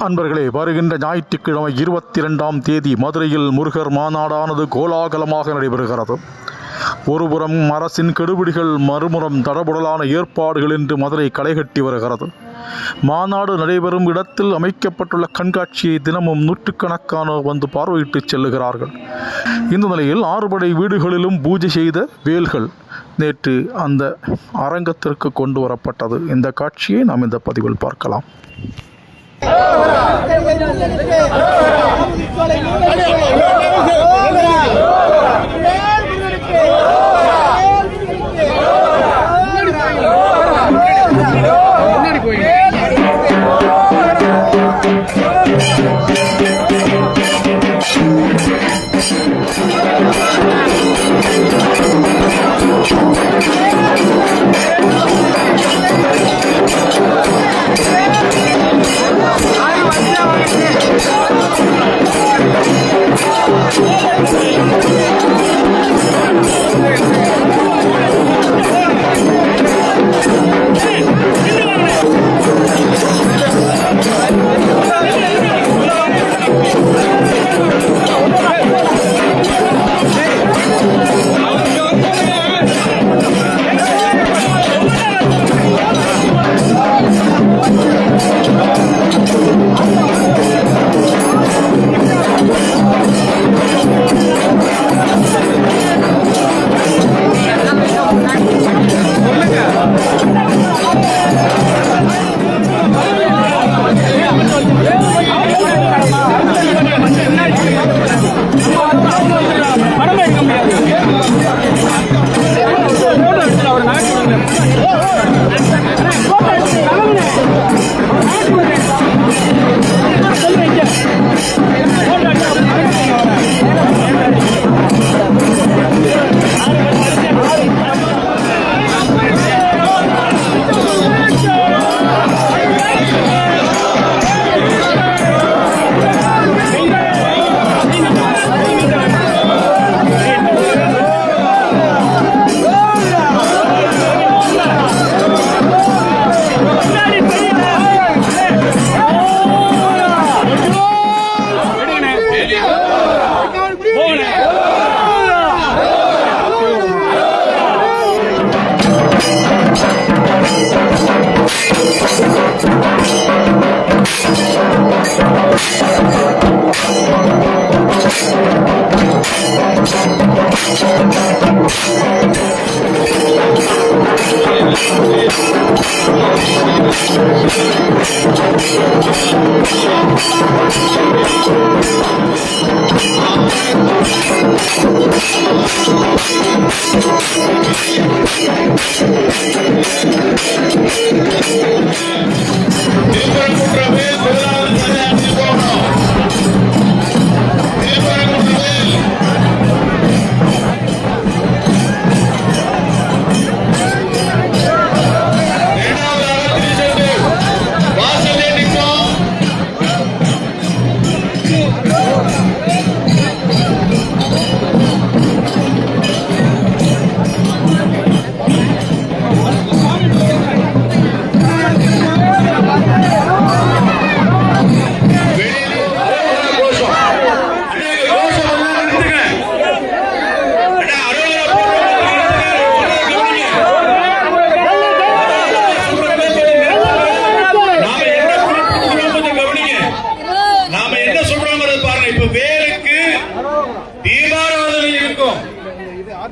அன்பர்களே, வருகின்ற ஞாயிற்றுக்கிழமை 22ஆம் தேதி மதுரையில் முருகர் மாநாடானது கோலாகலமாக நடைபெறுகிறது. ஒருபுறம் அரசின் கெடுபிடிகள், மறுபுறம் தடபுடலான ஏற்பாடுகள் என்று மதுரை களைகட்டி வருகிறது. மாநாடு நடைபெறும் இடத்தில் அமைக்கப்பட்டுள்ள கண்காட்சியை தினமும் நூற்றுக்கணக்கானோர் வந்து பார்வையிட்டு செல்லுகிறார்கள். இந்த நிலையில் 6 படை வீடுகளிலும் பூஜை செய்த வேல்கள் நேற்று அந்த அரங்கத்திற்கு கொண்டு வரப்பட்டது. இந்த காட்சியை நாம் இந்த பதிவில் பார்க்கலாம்.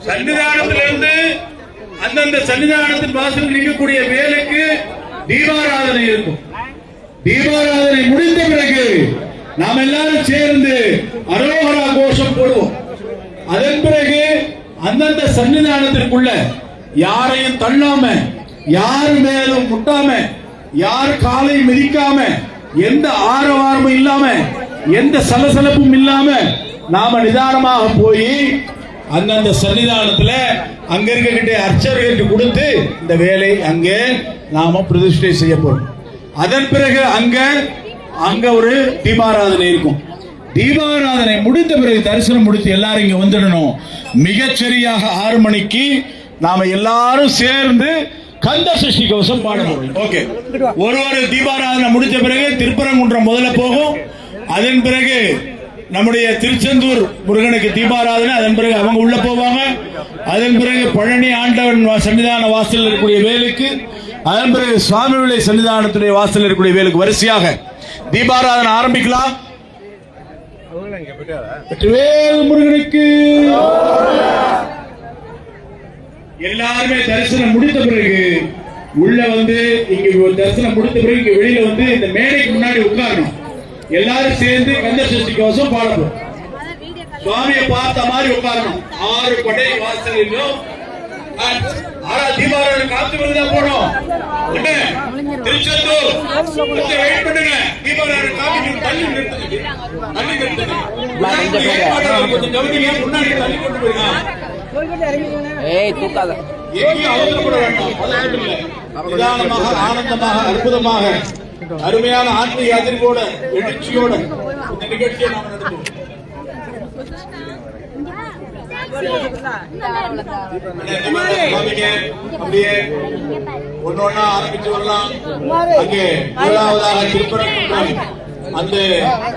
சன்னிதானத்திலிருந்து அந்தந்த சன்னிதானத்தின் வாசலில் இருக்கக்கூடிய வேலைக்கு தீபாராதனை இருக்கும். தீபாராதனை முடிந்த பிறகு நாம் எல்லாரும் சேர்ந்து அரோகரா கோஷம் போடுவோம். அதன் பிறகு அந்தந்த சன்னிதானத்திற்குள்ள யாரையும் தள்ளாம, யார் மேலும் முட்டாம, யார் காலை மிதிக்காம, எந்த ஆரவாரமும் இல்லாம, எந்த சலசலப்பும் இல்லாம நாம நிதானமாக போய் அந்தந்த சன்னிதானத்துல அங்க இருக்கின்ற அர்ச்சகர்களுக்கு கொடுத்து இந்த வேலை அங்கே நாம பிரதிஷ்டை செய்ய போறோம். அதன் பிறகு அங்க ஒரு தீபாராதனை இருக்கும். தீபாராதனை முடிந்த பிறகு தரிசனம் முடித்து எல்லாரும் இங்க வந்துடணும். மிகச்சரியாக 6 மணிக்கு நாம எல்லாரும் சேர்ந்து கந்த சஷ்டி கவசம் பாட போறோம். ஓகே, ஒரு தீபாராதனை முடிச்ச பிறகு திருப்பரங்குன்றம் முதல்ல போகும். அதன் பிறகு நம்முடைய திருச்செந்தூர் முருகனுக்கு தீபாராதனை, அதன் பிறகு அவங்க உள்ள போவாங்க. அதன் பிறகு பழனி ஆண்டவன் சன்னிதான வாசலில் இருக்கக்கூடிய வேலுக்கு, அதன் பிறகு சுவாமி விலை சன்னிதானத்துடைய வாசலில் இருக்கக்கூடிய வேலுக்கு வரிசையாக தீபாராதனை ஆரம்பிக்கலாம். வேல் முருகனுக்கு. எல்லாருமே தரிசனம் முடித்த பிறகு உள்ள வந்து இங்க தரிசனம் முடித்த பிறகு இங்க வெளியில வந்து இந்த மேடைக்கு முன்னாடி உட்காரணும். எல்லாரும் சேர்ந்து கந்த சஷ்டி கவசம் பாடணும். சுவாமியை பார்த்த மாதிரி உட்காரணும். 6 கொடை வாசலிலும் தீபாவளி காத்து விருந்தா போனோம். திருச்செந்தூர் கொஞ்சம் வெயிட் பண்ணுங்க. தீபாவளி காப்பி தள்ளி நிறுத்துங்க. தள்ளி நிறுத்துங்க. கொஞ்சம் கவனிங்க. முன்னாடி தள்ளி கொண்டு போயிருங்க. ஏய் தூக்காத. எங்கேயும் அவசரப்பட வேண்டாம். நிதானமாக, ஆனந்தமாக, அற்புதமாக, அருமையான ஆன்மீக அதிர்வோட எழுச்சியோட இந்த நிகழ்ச்சியை நாம் நடத்துவோம். அப்படியே ஒன்னொன்னா ஆரம்பிச்சு வரலாம். அங்கே முதலாவதாக திருப்பரங்குன்றம், அந்த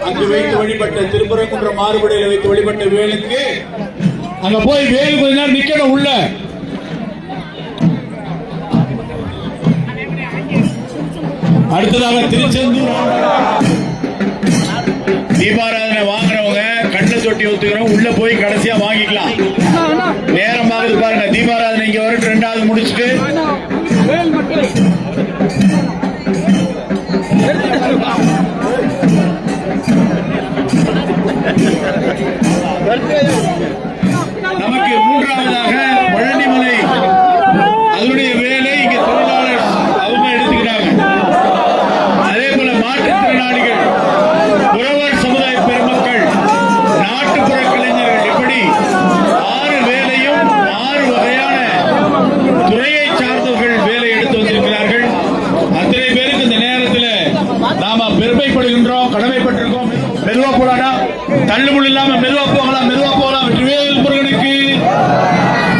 அங்கு வைத்து வழிபட்ட திருப்பரங்குன்றம் மாறுபடியில் வைத்து வழிபட்ட வேலுக்கு அங்க போய் வேல் கொஞ்ச நேரம் நிக்கணும் உள்ள. அடுத்ததாக திருச்செந்தூர் தீபாராதனை வாங்குறவங்க கண்ணை தொட்டி ஊத்துக்கிறவங்க உள்ள போய் கடைசியா வாங்கிக்கலாம். நேரம் ஆகுது பாருங்க. தீபாராதனை இங்க வரட்டு 2வது முடிச்சுட்டு நமக்கு 3வதாக பழனிமலை அதனுடைய வேலை இங்க தொழிலாளர் அவங்க எடுத்துக்கிறாங்க. அதே போல மாற்றுத்திறனாளிகள், உழவர் சமுதாய பெருமக்கள், நாட்டுப்புற கலைஞர்கள், இப்படி 6 வேலையும் 6 வகையான துறையை சார்ந்தவர்கள் வேலை எடுத்து வந்திருக்கிறார்கள். அத்தனை பேருக்கு இந்த நேரத்தில் நாம பெருமைப்படுகின்றோம், கடமைப்பட்டிருக்கோம். மெதுவா போலாடா, தள்ளுமுள் இல்லாம மெதுவா போகலாம், மெதுவா போகலாம். வெற்றிவேல் முருகனுக்கு,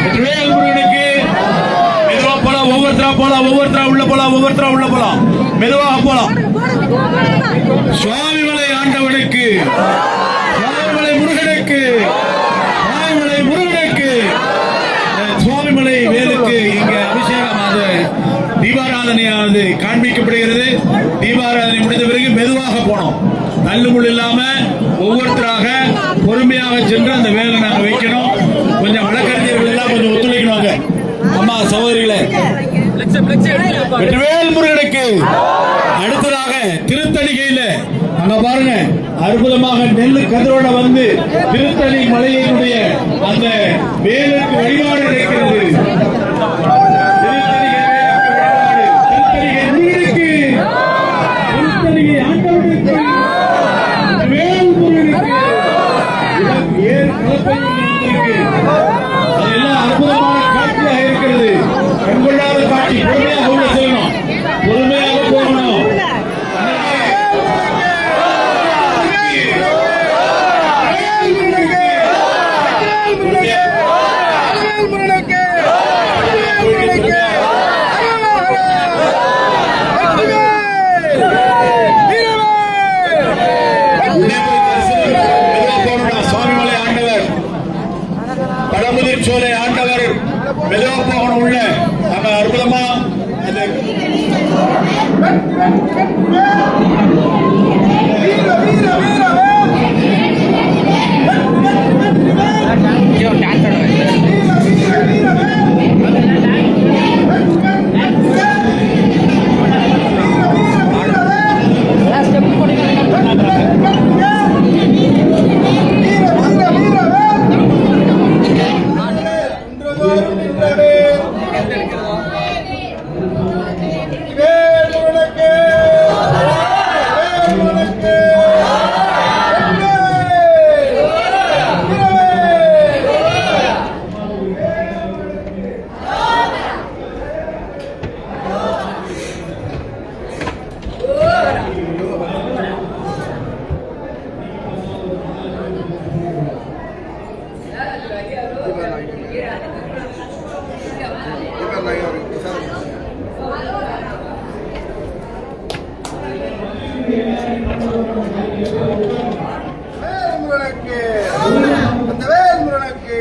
வெற்றிவேல் முருகனுக்கு. மெதுவா போலாம், ஒவ்வொருத்தரா போலாம், ஒவ்வொருத்தரா உள்ள போலாம், ஒவ்வொருத்தரா உள்ள போலாம், மெதுவாக போலாம். சுவாமிமலை ஆண்டவனுக்கு, சுவாமிமலை முருகனுக்கு, சுவாமிமலை முருகனுக்கு, சுவாமிமலை வேலுக்கு இங்க அபிஷேகம், அது தீபாராதனையானது காண்பிக்கப்படுகிறது. தீபாராதனை முடிந்த பிறகு மெதுவாக போனோம், தள்ளுமுள் இல்லாம ஒவ்வொருத்தராக பொறுமையாக சென்று அந்த வேலை நாங்க வைக்கணும். கொஞ்சம் வழக்கறிஞர்கள் எல்லாம் கொஞ்சம் ஒத்துழைக்கணும். அம்மா சகோதரிகளே, வெற்றிவேல் முருகனுக்கு. அடுத்ததாக திருத்தணிகையில அங்க பாருங்க, அற்புதமாக நெல்லு கதிரோட வந்து திருத்தணி மலையினுடைய அந்த வேலுக்கு வழிபாடு இருக்கிறது. அதெல்லாம் அற்புதமான காட்சியாக இருக்கிறது. கண்கொள்ளாத காட்சி. பொறுமையாக உள்ள செல்லணும், பொறுமையாக போகணும். வீர முருகனுக்கு அந்த வேல் முருகனுக்கு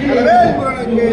அந்த வேல் முருகனுக்கு